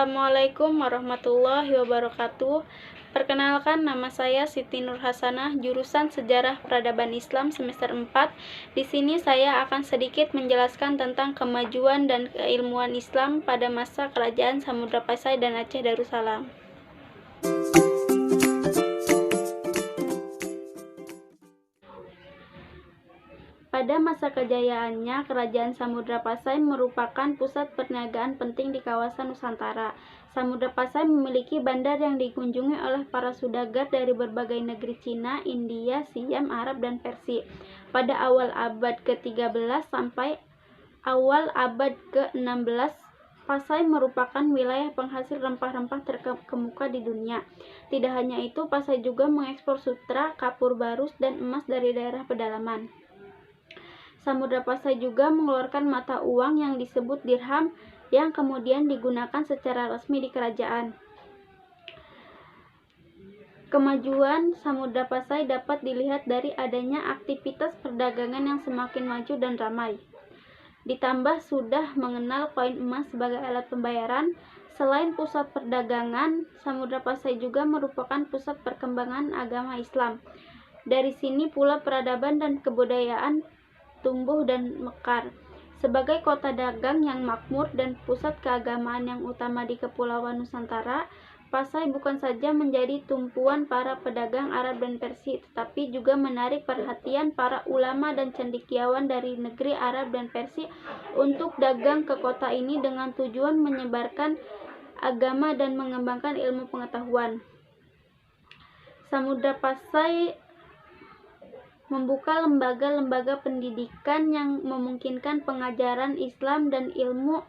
Assalamualaikum warahmatullahi wabarakatuh. Perkenalkan, nama saya Siti Nur Hasanah, jurusan Sejarah Peradaban Islam semester 4. Di sini saya akan sedikit menjelaskan tentang kemajuan dan keilmuan Islam pada masa Kerajaan Samudra Pasai dan Aceh Darussalam. Pada masa kejayaannya, Kerajaan Samudra Pasai merupakan pusat perniagaan penting di kawasan Nusantara. Samudra Pasai memiliki bandar yang dikunjungi oleh para saudagar dari berbagai negeri Cina, India, Siam, Arab, dan Persia. Pada awal abad ke-13 sampai awal abad ke-16, Pasai merupakan wilayah penghasil rempah-rempah terkemuka di dunia. Tidak hanya itu, Pasai juga mengekspor sutra, kapur barus, dan emas dari daerah pedalaman. Samudra Pasai juga mengeluarkan mata uang yang disebut dirham yang kemudian digunakan secara resmi di kerajaan. Kemajuan Samudra Pasai dapat dilihat dari adanya aktivitas perdagangan yang semakin maju dan ramai. Ditambah sudah mengenal koin emas sebagai alat pembayaran. Selain pusat perdagangan, Samudra Pasai juga merupakan pusat perkembangan agama Islam. Dari sini pula peradaban dan kebudayaan tumbuh dan mekar. Sebagai kota dagang yang makmur dan pusat keagamaan yang utama di Kepulauan Nusantara, Pasai bukan saja menjadi tumpuan para pedagang Arab dan Persia, tetapi juga menarik perhatian para ulama dan cendekiawan dari negeri Arab dan Persia untuk dagang ke kota ini dengan tujuan menyebarkan agama dan mengembangkan ilmu pengetahuan. Samudra Pasai membuka lembaga-lembaga pendidikan yang memungkinkan pengajaran Islam dan ilmu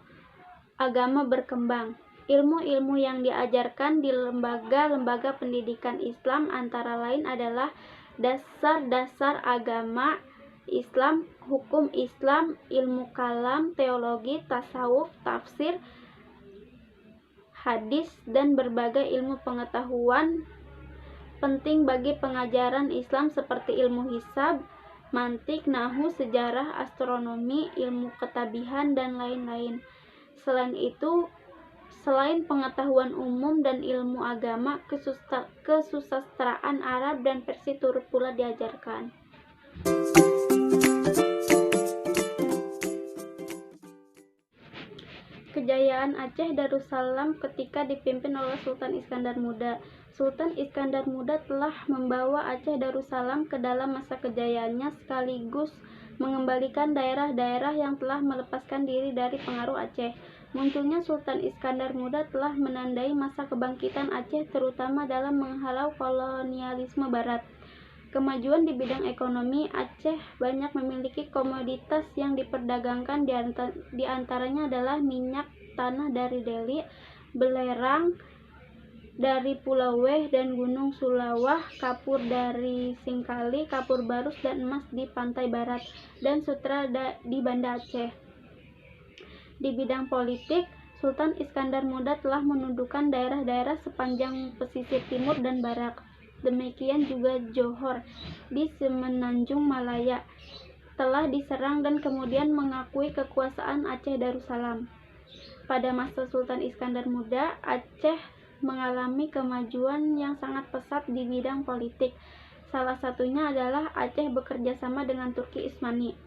agama berkembang. Ilmu-ilmu yang diajarkan di lembaga-lembaga pendidikan Islam antara lain adalah dasar-dasar agama Islam, hukum Islam, ilmu kalam, teologi, tasawuf, tafsir, hadis, dan berbagai ilmu pengetahuan penting bagi pengajaran Islam seperti ilmu hisab, mantik, nahwu, sejarah, astronomi, ilmu ketabihan, dan lain-lain. Selain itu, selain pengetahuan umum dan ilmu agama, kesusastraan Arab dan Persia turut pula diajarkan. Kejayaan Aceh Darussalam ketika dipimpin oleh Sultan Iskandar Muda. Sultan Iskandar Muda telah membawa Aceh Darussalam ke dalam masa kejayaannya sekaligus mengembalikan daerah-daerah yang telah melepaskan diri dari pengaruh Aceh. Munculnya Sultan Iskandar Muda telah menandai masa kebangkitan Aceh terutama dalam menghalau kolonialisme barat. Kemajuan di bidang ekonomi, Aceh banyak memiliki komoditas yang diperdagangkan, di antaranya adalah minyak tanah dari Deli, belerang dari Pulau Weh dan Gunung Sulawah, kapur dari Singkali, kapur barus dan emas di pantai barat, dan sutra di Banda Aceh. Di bidang politik, Sultan Iskandar Muda telah menundukkan daerah-daerah sepanjang pesisir timur dan barat. Demikian juga Johor di Semenanjung Malaya telah diserang dan kemudian mengakui kekuasaan Aceh Darussalam. Pada masa Sultan Iskandar Muda, Aceh mengalami kemajuan yang sangat pesat di bidang politik. Salah satunya adalah Aceh bekerja sama dengan Turki Utsmani.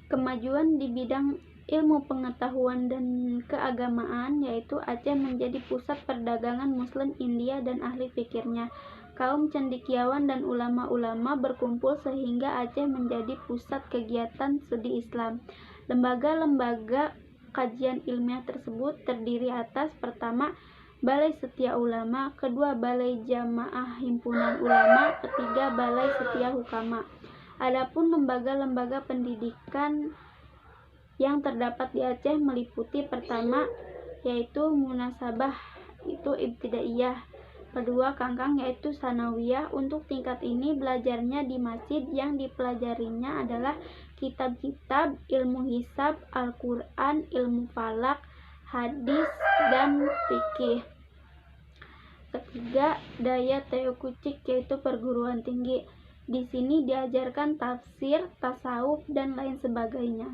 Kemajuan di bidang ilmu pengetahuan dan keagamaan, yaitu Aceh menjadi pusat perdagangan Muslim, India, dan ahli fikirnya. Kaum cendekiawan dan ulama-ulama berkumpul sehingga Aceh menjadi pusat kegiatan studi Islam. Lembaga-lembaga kajian ilmiah tersebut terdiri atas: pertama, Balai Setia Ulama, kedua, Balai Jamaah Himpunan Ulama, ketiga, Balai Setia Hukama. Adapun lembaga-lembaga pendidikan yang terdapat di Aceh meliputi: pertama, yaitu Munasabah, itu ibtidaiyah; kedua, Kangkang, yaitu sanawiyah. Untuk tingkat ini belajarnya di masjid, yang dipelajarinya adalah kitab-kitab ilmu hisab, Al-Quran, ilmu falak, hadis, dan fikih. Ketiga, Daya Teokucik, yaitu perguruan tinggi. Di sini diajarkan tafsir, tasawuf, dan lain sebagainya.